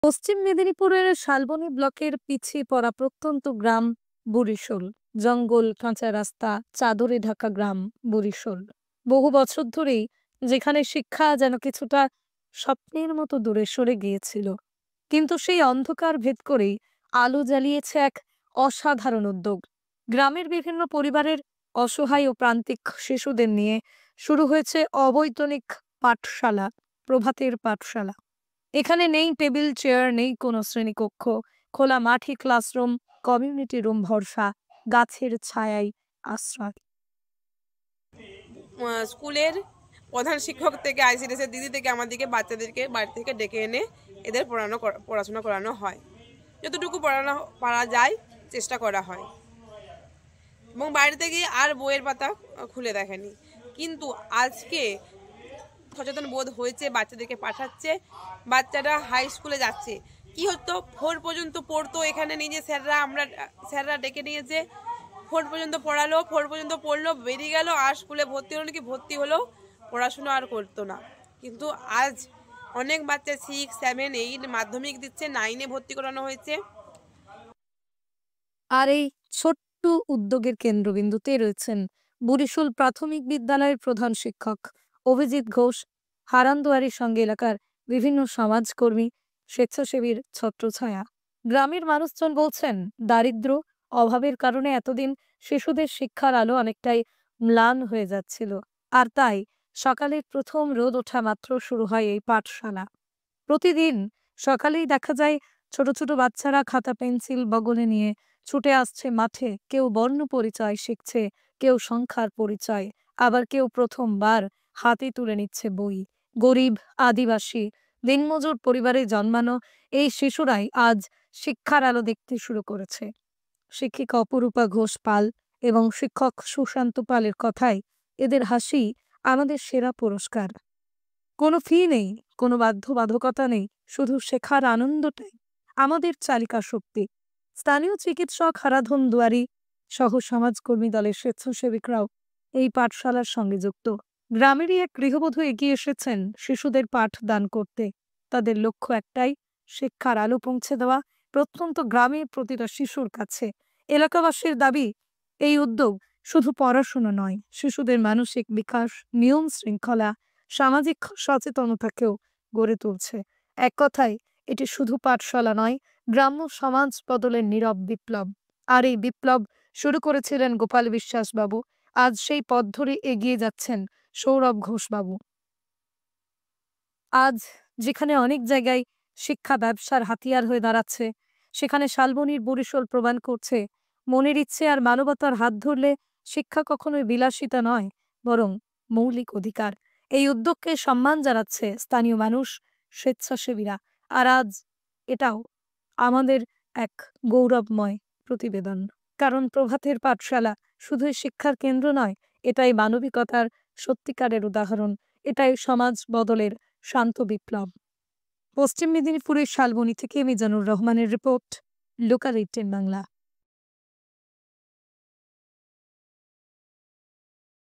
পশ্চিম মেদিনীপুরের শালবনী ব্লকের পিছিয়ে পড়া প্রত্যন্ত গ্রাম বুড়িশোল। জঙ্গল, কাঁচা রাস্তা, চাদরে ঢাকা গ্রাম বুড়িশোল। বহু বছর ধরেই যেখানে শিক্ষা যেন কিছুটা স্বপ্নের মতো দূরে সরে গিয়েছিল, কিন্তু সেই অন্ধকার ভেদ করেই আলো জ্বালিয়েছে এক অসাধারণ উদ্যোগ। গ্রামের বিভিন্ন পরিবারের অসহায় ও প্রান্তিক শিশুদের নিয়ে শুরু হয়েছে অবৈতনিক পাঠশালা, প্রভাতের পাঠশালা। এখানে নেই টেবিল চেয়ার, নেই কোনো শ্রেণীকক্ষ, খোলা মাঠে ক্লাসরুম, কমিউনিটি রুম ভরসা, গাছের ছায়ায় আশ্রয়। স্কুলের প্রধান শিক্ষক থেকে আইসিডিএস দিদি থেকে আমাদেরকে বাচ্চাদেরকে বাড়ি থেকে ডেকে এনে এদের পড়াশোনা করানো হয়। যতটুকু পড়ানো পারা যায় চেষ্টা করা হয়, এবং বাড়িতে গিয়ে আর বইয়ের পাতা খুলে দেখেনি। কিন্তু আজকে সচেতন বোধ হয়েছে, বাচ্চাদেরকে পাঠাচ্ছে, বাচ্চারা হাই স্কুলে যাচ্ছে। কি হতো, 4 পর্যন্ত পড়তো এখানে, নিজে স্যাররা ডেকে নিয়েছে, 4 পর্যন্ত পড়ালো, 4 পর্যন্ত পড়লো, বেরিয়ে গেল, আর স্কুলে ভর্তি হলো নাকি ভর্তি হলো, পড়াশুনো আর করতো না। কিন্তু আজ অনেক বাচ্চা 6, 7, 8 মাধ্যমিক দিচ্ছে, 9-এ ভর্তি করানো হয়েছে। আর এই ছোট্ট উদ্যোগের কেন্দ্রবিন্দুতে রয়েছেন বুড়িশোল প্রাথমিক বিদ্যালয়ের প্রধান শিক্ষক অভিজিৎ ঘোষ, হারানদুয়ারির সঙ্গে এলাকার বিভিন্ন সমাজকর্মী, স্বেচ্ছাসেবীর ছত্রছায়া। গ্রামের মানুষজন বলছেন, দারিদ্র, অভাবের কারণে এতদিন শিশুদের শিক্ষার আলো অনেকটাই ম্লান হয়ে যাচ্ছিল। আর তাই সকালের প্রথম রোদ ওঠা মাত্র শুরু হয় এই পাঠশালা। প্রতিদিন সকালেই দেখা যায় ছোট ছোট বাচ্চারা খাতা পেন্সিল বগলে নিয়ে ছুটে আসছে মাঠে। কেউ বর্ণ পরিচয় শিখছে, কেউ সংখ্যার পরিচয়, আবার কেউ প্রথমবার হাতে তুলে নিচ্ছে বই। গরিব, আদিবাসী, দিনমজুর পরিবারে জন্মানো এই শিশুরাই আজ শিক্ষার আলো দেখতে শুরু করেছে। শিক্ষিকা অপরূপা ঘোষ পাল এবং শিক্ষক সুশান্ত পালের কথায়, এদের হাসি আমাদের সেরা পুরস্কার। কোনো ফি নেই, কোনো বাধ্যবাধকতা নেই, শুধু শেখার আনন্দটাই আমাদের চালিকা শক্তি। স্থানীয় চিকিৎসক হারাধন দুয়ারি সহ সমাজকর্মী দলের স্বেচ্ছাসেবিকরাও এই পাঠশালার সঙ্গে যুক্ত। গ্রামেরই এক গৃহবধূ এগিয়ে এসেছেন শিশুদের পাঠ দান করতে। তাদের লক্ষ্য একটাই, শিক্ষার আলো পৌঁছে দেওয়া প্রত্যন্ত গ্রামের প্রতিটা শিশুর কাছে। এলাকাবাসীর দাবি, এই উদ্যোগ শুধু পড়াশোনা নয়, শিশুদের মানসিক বিকাশ, নিয়ম শৃঙ্খলা, সামাজিক সচেতনতাকেও গড়ে তুলছে। এক কথায়, এটি শুধু পাঠশালা নয়, গ্রাম্য সমাজ বদলের নীরব বিপ্লব। আর এই বিপ্লব শুরু করেছিলেন গোপাল বিশ্বাস বাবু। আজ সেই পথ ধরে এগিয়ে যাচ্ছেন সৌরভ ঘোষ বাবু। আজ যেখানে অনেক জায়গায় শিক্ষা ব্যবসার হাতিয়ার হয়ে দাঁড়াচ্ছে, সেখানে শালবনীর বুড়িশোল প্রমাণ করছে, মনের ইচ্ছে আর মানবতার হাত ধরলে শিক্ষা কখনোই বিলাসিতা নয়, বরং মৌলিক অধিকার। এই উদ্যোগকে সম্মান জানাচ্ছে স্থানীয় মানুষ, স্বেচ্ছাসেবীরা। আর আজ এটাও আমাদের এক গৌরবময় প্রতিবেদন, কারণ প্রভাতের পাঠশালা শুধুই শিক্ষার কেন্দ্র নয়, এটাই মানবিকতার সত্যিকারের উদাহরণ, এটাই সমাজ বদলের শান্ত বিপ্লব। পশ্চিম মেদিনীপুরের শালবনী থেকে মিজানুর রহমানের রিপোর্ট, লোকাল 18 বাংলা।